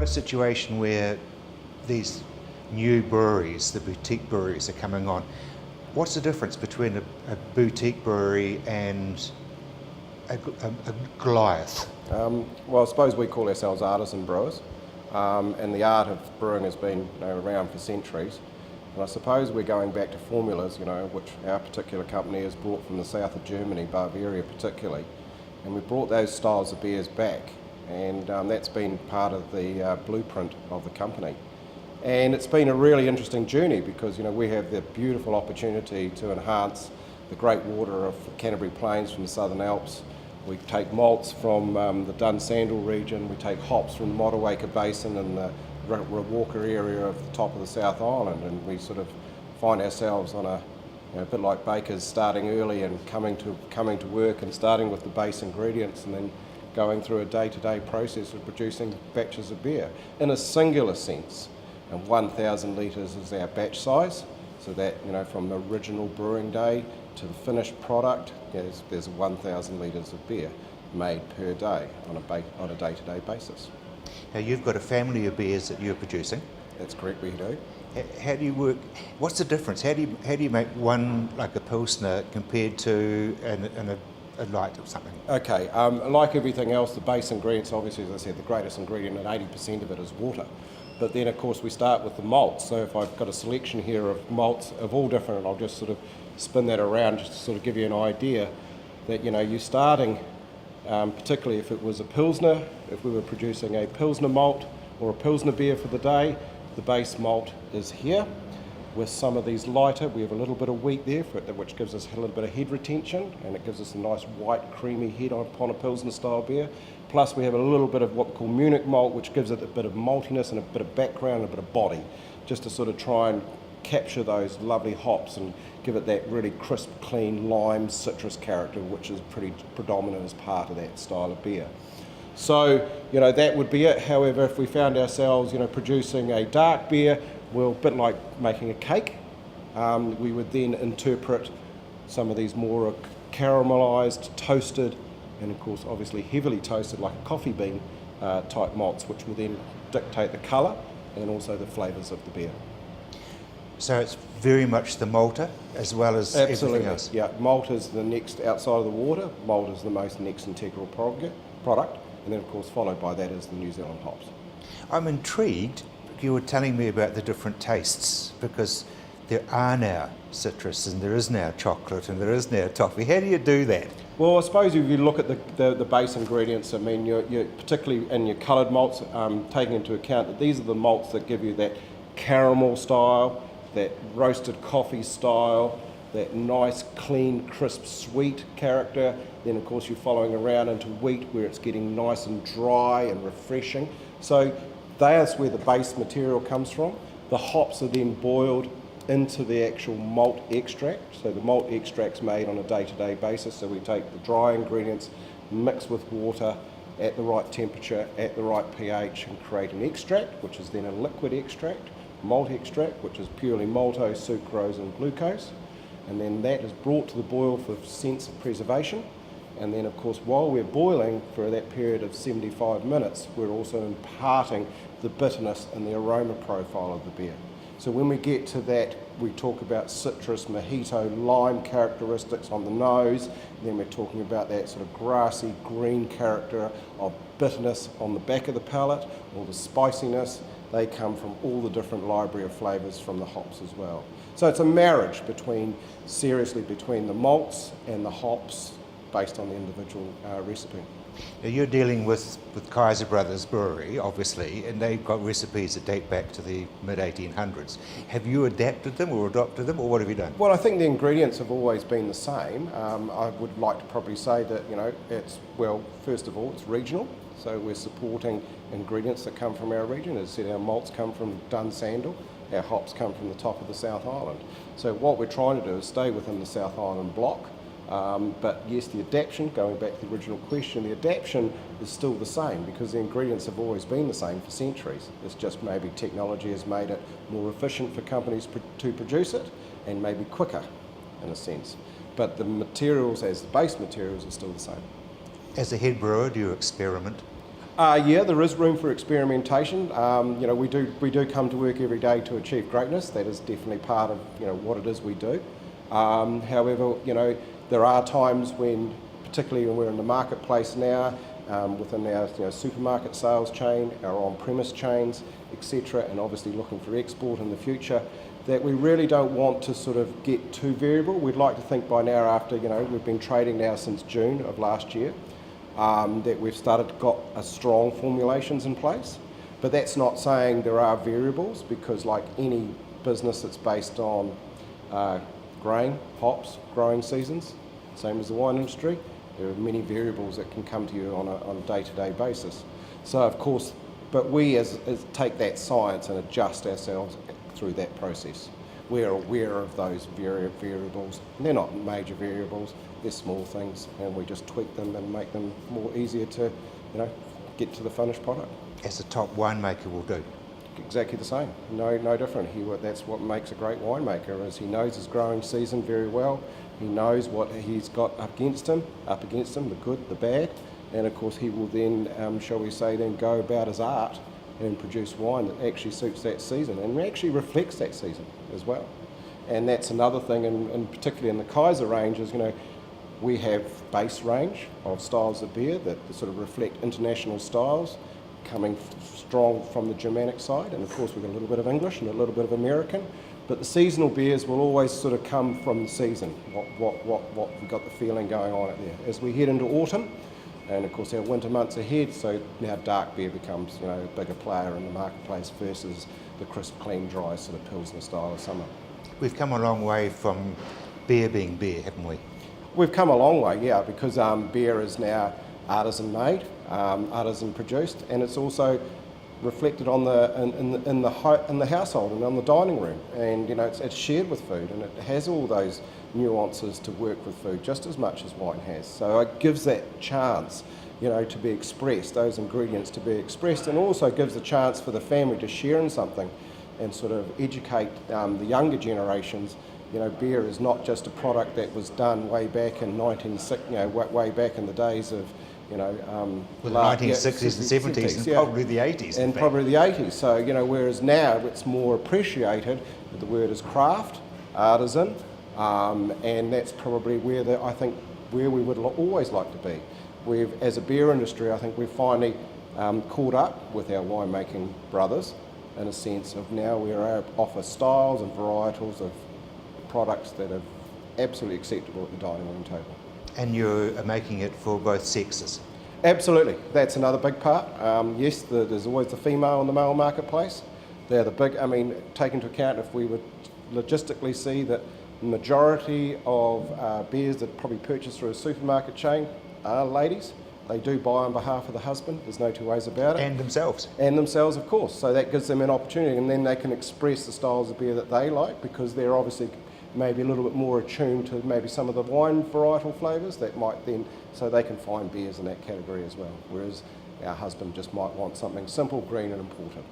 got a situation where these new breweries, the boutique breweries are coming on. What's the difference between a boutique brewery and a Goliath? Well, I suppose we call ourselves artisan brewers, and the art of brewing has been around for centuries. And I suppose we're going back to formulas, which our particular company has brought from the south of Germany, Bavaria particularly, and we brought those styles of beers back, and that's been part of the blueprint of the company. And it's been a really interesting journey because we have the beautiful opportunity to enhance the great water of the Canterbury Plains from the Southern Alps. We take malts from the Dunsandel region, we take hops from the Motueka Basin and the Walker area of the top of the South Island, and we sort of find ourselves on a bit like bakers, starting early and coming to work and starting with the base ingredients and then going through a day-to-day process of producing batches of beer in a singular sense. And 1,000 litres is our batch size, so that from the original brewing day to the finished product, there's 1,000 litres of beer made per day on a day-to-day basis. Now you've got a family of beers that you're producing. That's correct, we do. How do you work? What's the difference? How do you make one like a Pilsner compared to a light or something? Okay, like everything else, the base ingredients, obviously, as I said, the greatest ingredient, and 80% of it is water. But then, of course, we start with the malts. So if I've got a selection here of malts of all different, and I'll just sort of spin that around just to sort of give you an idea that, you're starting, particularly if it was a Pilsner, if we were producing a Pilsner malt or a Pilsner beer for the day, the base malt is here. With some of these lighter, we have a little bit of wheat there, which gives us a little bit of head retention, and it gives us a nice white creamy head upon a Pilsner style beer. Plus we have a little bit of what we call Munich malt, which gives it a bit of maltiness and a bit of background and a bit of body, just to sort of try and capture those lovely hops and give it that really crisp, clean lime citrus character, which is pretty predominant as part of that style of beer. So, that would be it. However, if we found ourselves, producing a dark beer, well, a bit like making a cake, we would then interpret some of these more caramelised, toasted, and of course obviously heavily toasted like a coffee bean type malts, which will then dictate the colour and also the flavours of the beer. So it's very much the malter as well as everything else? Yeah, malt is the next outside of the water, malt is the most next integral product, and then of course followed by that is the New Zealand hops. I'm intrigued. You were telling me about the different tastes, because there are now citrus and there is now chocolate and there is now toffee. How do you do that? Well, I suppose if you look at the base ingredients, I mean, you're particularly in your coloured malts, taking into account that these are the malts that give you that caramel style, that roasted coffee style, that nice, clean, crisp, sweet character. Then, of course, you're following around into wheat where it's getting nice and dry and refreshing. So that's where the base material comes from. The hops are then boiled into the actual malt extract. So the malt extract's made on a day-to-day basis. So we take the dry ingredients, mix with water at the right temperature, at the right pH, and create an extract, which is then a liquid extract, malt extract, which is purely maltose, sucrose, and glucose. And then that is brought to the boil for sense of preservation. And then, of course, while we're boiling for that period of 75 minutes, we're also imparting the bitterness and the aroma profile of the beer. So when we get to that, we talk about citrus, mojito, lime characteristics on the nose, and then we're talking about that sort of grassy green character of bitterness on the back of the palate, or the spiciness. They come from all the different library of flavours from the hops as well. So it's a marriage between the malts and the hops based on the individual recipe. Now you're dealing with Kaiser Brothers Brewery, obviously, and they've got recipes that date back to the mid-1800s. Have you adapted them or adopted them, or what have you done? Well, I think the ingredients have always been the same. I would like to probably say that, first of all, it's regional. So we're supporting ingredients that come from our region. As I said, our malts come from Dunsandel, our hops come from the top of the South Island. So what we're trying to do is stay within the South Island block. But yes, the adaptation, going back to the original question, the adaptation is still the same because the ingredients have always been the same for centuries. It's just maybe technology has made it more efficient for companies to produce it and maybe quicker in a sense. But the materials, as the base materials, are still the same. As a head brewer, do you experiment? Yeah, there is room for experimentation. We do come to work every day to achieve greatness. That is definitely part of what it is we do. However, there are times when, particularly when we're in the marketplace now, within our supermarket sales chain, our on-premise chains, etc., and obviously looking for export in the future, that we really don't want to sort of get too variable. We'd like to think by now, after we've been trading now since June of last year, that we've got a strong formulations in place. But that's not saying there are variables, because like any business that's based on grain, hops, growing seasons, same as the wine industry, there are many variables that can come to you on a day-to-day basis. So of course, but we as take that science and adjust ourselves through that process. We're aware of those variables. They're not major variables, they're small things, and we just tweak them and make them more easier to get to the finished product. As a top winemaker will do. Exactly the same, no different. That's what makes a great winemaker, is he knows his growing season very well. He knows what he's got up against him, the good, the bad, and of course he will then, shall we say, then go about his art and produce wine that actually suits that season and actually reflects that season as well. And that's another thing, and particularly in the Kaiser ranges, we have base range of styles of beer that sort of reflect international styles, coming strong from the Germanic side, and of course we've got a little bit of English and a little bit of American, but the seasonal beers will always sort of come from the season, what we've got the feeling going on out there. As we head into autumn, and of course our winter months ahead, so now dark beer becomes a bigger player in the marketplace versus the crisp, clean, dry sort of Pilsner style of summer. We've come a long way from beer being beer, haven't we? We've come a long way, yeah, because beer is now artisan made, artisan produced, and it's also reflected on in the household and on the dining room, and it's shared with food, and it has all those nuances to work with food just as much as wine has. So it gives that chance, to be expressed, those ingredients to be expressed, and also gives the chance for the family to share in something and sort of educate the younger generations. Beer is not just a product that was done way back in way back in the days of the 1960s and 70s and probably the 80s. And probably the 80s. So, whereas now it's more appreciated, the word is craft, artisan, and that's probably where I think we would always like to be. As a beer industry, I think we've finally caught up with our winemaking brothers in a sense of now we are offer styles and varietals of products that are absolutely acceptable at the dining room table. And you're making it for both sexes? Absolutely, that's another big part. Yes, there's always the female and the male marketplace. They're the big, take into account if we would logistically see that the majority of beers that are probably purchased through a supermarket chain are ladies. They do buy on behalf of the husband, there's no two ways about it. And themselves. And themselves, of course. So that gives them an opportunity, and then they can express the styles of beer that they like, because they're obviously maybe a little bit more attuned to maybe some of the wine varietal flavours that might then, so they can find beers in that category as well. Whereas our husband just might want something simple, green and important.